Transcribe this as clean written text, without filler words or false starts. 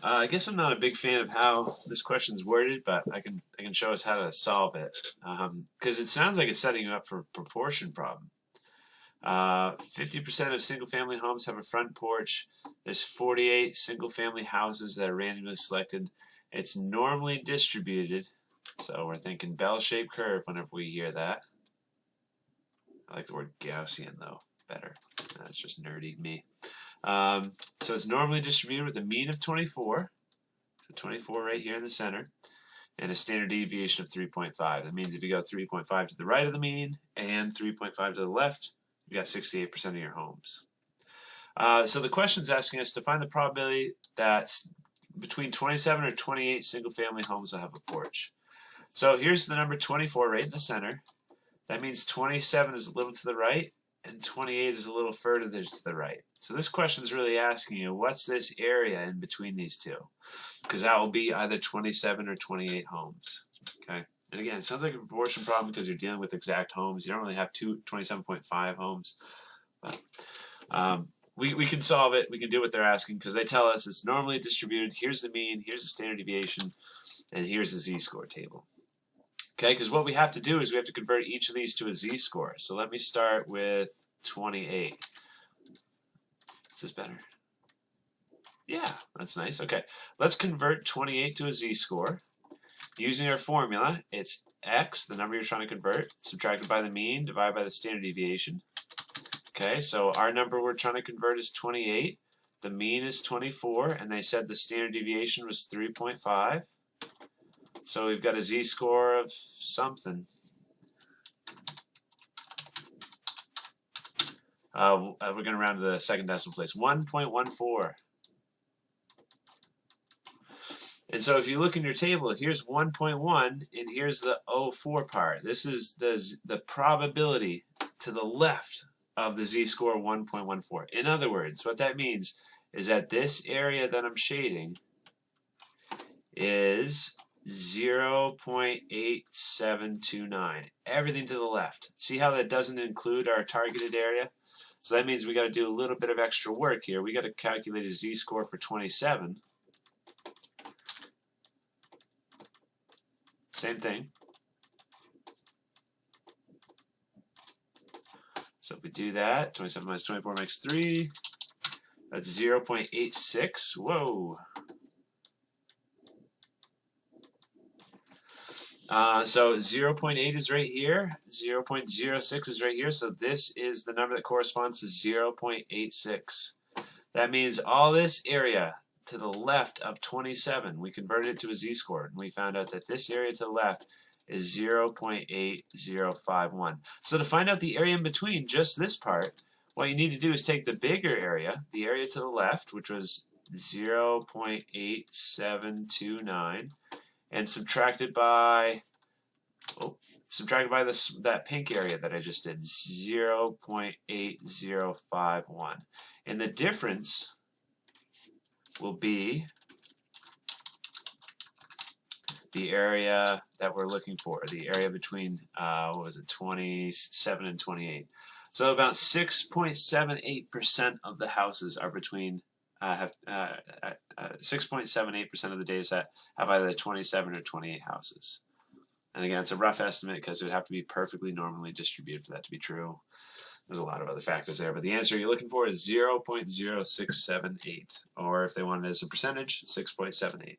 I guess I'm not a big fan of how this question's worded, but I can show us how to solve it, because it sounds like it's setting you up for a proportion problem. 50% of single-family homes have a front porch. There's 48 single-family houses that are randomly selected. It's normally distributed, so we're thinking bell-shaped curve whenever we hear that. I like the word Gaussian though better. That's just nerdy me. So it's normally distributed with a mean of 24. So 24 right here in the center, and a standard deviation of 3.5. That means if you go 3.5 to the right of the mean and 3.5 to the left, you got 68% of your homes. So the question's asking us to find the probability that between 27 or 28 single-family homes will have a porch. So here's the number 24 right in the center. That means 27 is a little to the right, and 28 is a little further to the right. So this question is really asking you, what's this area in between these two? Because that will be either 27 or 28 homes. Okay. And again, it sounds like a proportion problem because you're dealing with exact homes. You don't really have 27.5 homes. But we can solve it. We can do what they're asking because they tell us it's normally distributed. Here's the mean, here's the standard deviation, and here's the z-score table. Okay, because what we have to do is we have to convert each of these to a z-score. So let me start with 28. Is this better? Yeah, that's nice. Okay, let's convert 28 to a z-score. Using our formula, it's x, the number you're trying to convert, subtracted by the mean, divided by the standard deviation. Okay, so our number we're trying to convert is 28. The mean is 24, and they said the standard deviation was 3.5. So we've got a z-score of something. We're going to round to the second decimal place, 1.14. And so if you look in your table, here's 1.1, and here's the 0.4 part. This is the probability to the left of the z-score 1.14. In other words, what that means is that this area that I'm shading is 0.8729. Everything to the left. See how that doesn't include our targeted area? So that means we got to do a little bit of extra work here. We got to calculate a z-score for 27. Same thing. So if we do that, 27 minus 24 makes 3. That's 0.86. Whoa. So 0.8 is right here, 0.06 is right here, so this is the number that corresponds to 0.86. That means all this area to the left of 27, we converted it to a z-score, and we found out that this area to the left is 0.8051. So to find out the area in between, just this part, what you need to do is take the bigger area, the area to the left, which was 0.8729, and subtracted by that pink area that I just did, 0.8051. And the difference will be the area that we're looking for, the area between, 27 and 28. So about 6.78% of the houses are between 6.78% of the data set have either 27 or 28 houses. And again, it's a rough estimate because it would have to be perfectly normally distributed for that to be true. There's a lot of other factors there, but the answer you're looking for is 0.0678, or if they want it as a percentage, 6.78.